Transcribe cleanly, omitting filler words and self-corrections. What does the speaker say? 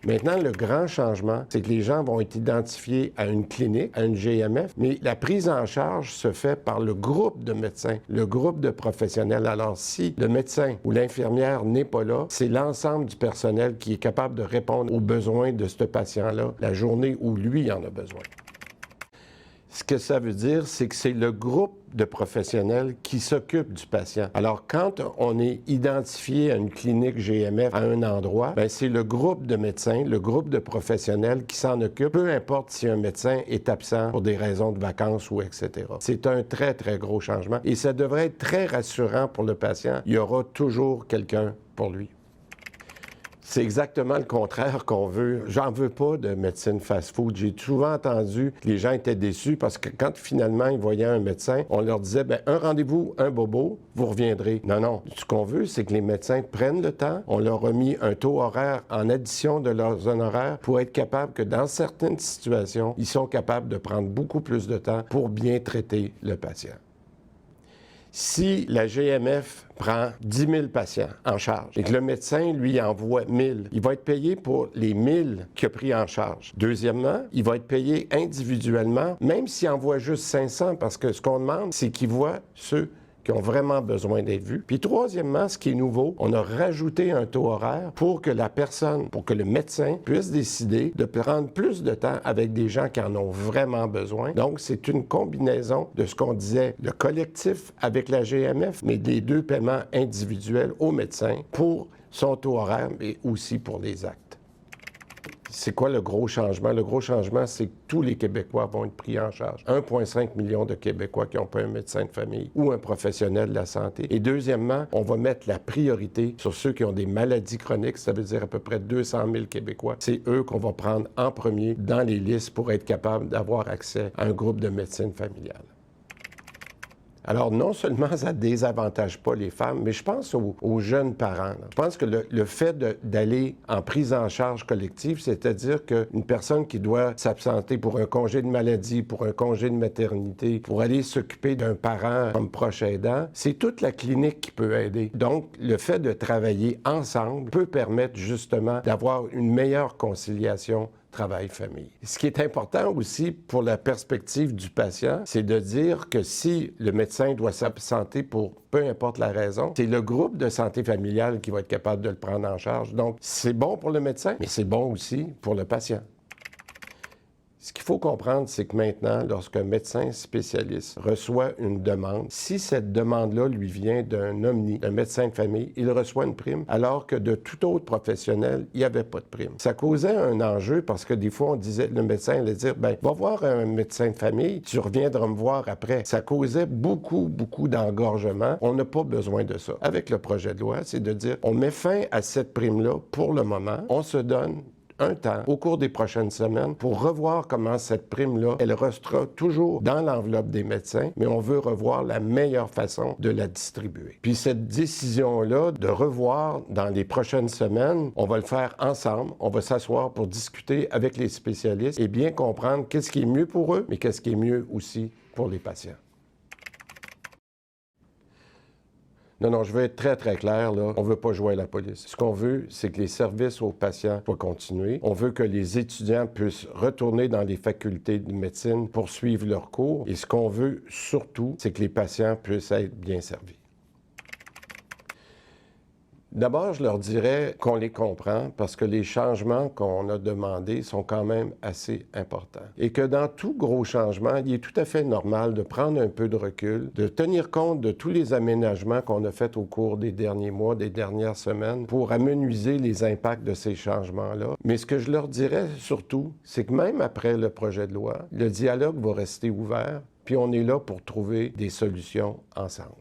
Maintenant, le grand changement, c'est que les gens vont être identifiés à une clinique, à une GMF, mais la prise en charge se fait par le groupe de médecins, le groupe de professionnels. Alors, si le médecin ou l'infirmière n'est pas là, c'est l'ensemble du personnel qui est capable de répondre aux besoins de ce patient-là la journée où lui en a besoin. Ce que ça veut dire, c'est que c'est le groupe de professionnels qui s'occupe du patient. Alors, quand on est identifié à une clinique GMF à un endroit, c'est le groupe de médecins, le groupe de professionnels qui s'en occupe, peu importe si un médecin est absent pour des raisons de vacances ou etc. C'est un très, très gros changement et ça devrait être très rassurant pour le patient. Il y aura toujours quelqu'un pour lui. C'est exactement le contraire qu'on veut. J'en veux pas de médecine fast-food. J'ai souvent entendu que les gens étaient déçus parce que quand finalement ils voyaient un médecin, on leur disait, un rendez-vous, un bobo, vous reviendrez. Non, non. Ce qu'on veut, c'est que les médecins prennent le temps. On leur a mis un taux horaire en addition de leurs honoraires pour être capable que dans certaines situations, ils sont capables de prendre beaucoup plus de temps pour bien traiter le patient. Si la GMF prend 10 000 patients en charge et que le médecin lui envoie 1 000, il va être payé pour les 1 000 qu'il a pris en charge. Deuxièmement, il va être payé individuellement, même s'il envoie juste 500, parce que ce qu'on demande, c'est qu'il voit ceux qui ont vraiment besoin d'être vus. Puis troisièmement, ce qui est nouveau, on a rajouté un taux horaire pour que la personne, pour que le médecin puisse décider de prendre plus de temps avec des gens qui en ont vraiment besoin. Donc, c'est une combinaison de ce qu'on disait, le collectif avec la GMF, mais des deux paiements individuels au médecin pour son taux horaire, mais aussi pour les actes. C'est quoi le gros changement? Le gros changement, c'est que tous les Québécois vont être pris en charge. 1,5 million de Québécois qui n'ont pas un médecin de famille ou un professionnel de la santé. Et deuxièmement, on va mettre la priorité sur ceux qui ont des maladies chroniques. Ça veut dire à peu près 200 000 Québécois. C'est eux qu'on va prendre en premier dans les listes pour être capable d'avoir accès à un groupe de médecine familiale. Alors, non seulement ça ne désavantage pas les femmes, mais je pense aux jeunes parents. Je pense que le fait d'aller en prise en charge collective, c'est-à-dire qu'une personne qui doit s'absenter pour un congé de maladie, pour un congé de maternité, pour aller s'occuper d'un parent comme proche aidant, c'est toute la clinique qui peut aider. Donc, le fait de travailler ensemble peut permettre justement d'avoir une meilleure conciliation travail-famille. Ce qui est important aussi pour la perspective du patient, c'est de dire que si le médecin doit s'absenter pour peu importe la raison, c'est le groupe de santé familiale qui va être capable de le prendre en charge. Donc, c'est bon pour le médecin, mais c'est bon aussi pour le patient. Ce qu'il faut comprendre, c'est que maintenant, lorsqu'un médecin spécialiste reçoit une demande, si cette demande-là lui vient d'un omni, d'un médecin de famille, il reçoit une prime, alors que de tout autre professionnel, il n'y avait pas de prime. Ça causait un enjeu parce que des fois, on disait, le médecin allait dire, va voir un médecin de famille, tu reviendras me voir après. Ça causait beaucoup d'engorgement. On n'a pas besoin de ça. Avec le projet de loi, c'est de dire, on met fin à cette prime-là pour le moment, on se donne un temps au cours des prochaines semaines pour revoir comment cette prime-là, elle restera toujours dans l'enveloppe des médecins, mais on veut revoir la meilleure façon de la distribuer. Puis cette décision-là de revoir dans les prochaines semaines, on va le faire ensemble, on va s'asseoir pour discuter avec les spécialistes et bien comprendre qu'est-ce qui est mieux pour eux, mais qu'est-ce qui est mieux aussi pour les patients. Non, je veux être très, très clair, là. On ne veut pas jouer à la police. Ce qu'on veut, c'est que les services aux patients soient continués. On veut que les étudiants puissent retourner dans les facultés de médecine pour suivre leurs cours. Et ce qu'on veut surtout, c'est que les patients puissent être bien servis. D'abord, je leur dirais qu'on les comprend parce que les changements qu'on a demandés sont quand même assez importants. Et que dans tout gros changement, il est tout à fait normal de prendre un peu de recul, de tenir compte de tous les aménagements qu'on a faits au cours des derniers mois, des dernières semaines, pour amenuiser les impacts de ces changements-là. Mais ce que je leur dirais surtout, c'est que même après le projet de loi, le dialogue va rester ouvert, puis on est là pour trouver des solutions ensemble.